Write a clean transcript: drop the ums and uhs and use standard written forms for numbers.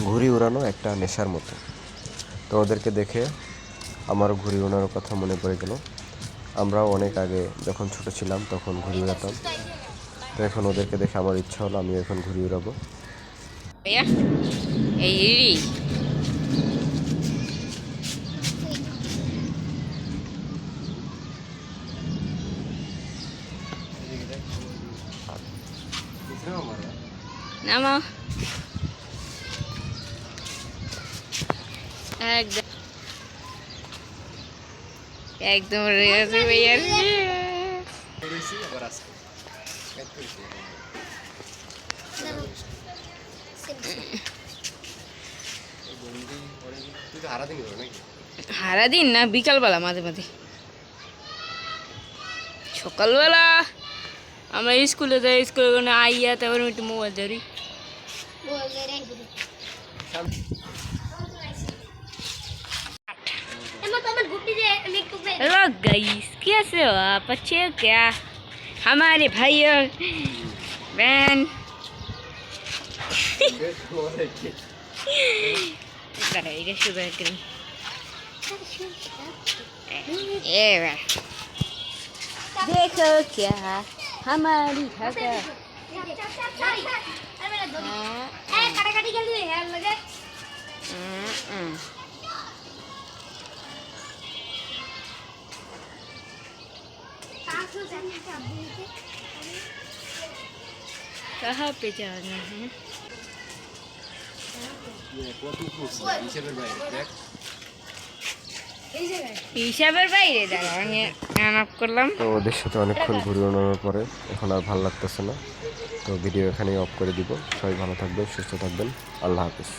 ঘুড়ি উড়ানো একটা নেশার মতো। তো ওদেরকে দেখে আমারও ঘুড়ি ওড়ানোর কথা মনে পড়ে গেল। আমরাও অনেক আগে যখন ছোট ছিলাম তখন ঘুড়ি উড়াতাম। তো এখন ওদেরকে দেখে আমার ইচ্ছা হলো আমি এখন ঘুড়ি উড়াবো। এই নামা একদম একদম রেয়াজি ভাইয়া সারাদিন না বিকালবেলা মাঝে মাঝে। সকালবেলা আমরা স্কুলে যাই, স্কুলে আইয়া তারপর একটু মোবাইল ধরি। हेलो गाइस, कैसे हो आप? अच्छे हो क्या? हमारे भाई और बहन देखो क्या हमारी कहाँ पे जाना है? হিসাবের বাইরে দাঁড়া আমি অফ করলাম। তো ওদের সাথে অনেকক্ষণ ঘুরে ওড়ানোর পরে এখন আর ভালো লাগতেছে না। তো ভিডিও এখানেই অফ করে দিব। সবাই ভালো থাকবেন, সুস্থ থাকবেন। আল্লাহ হাফিজ।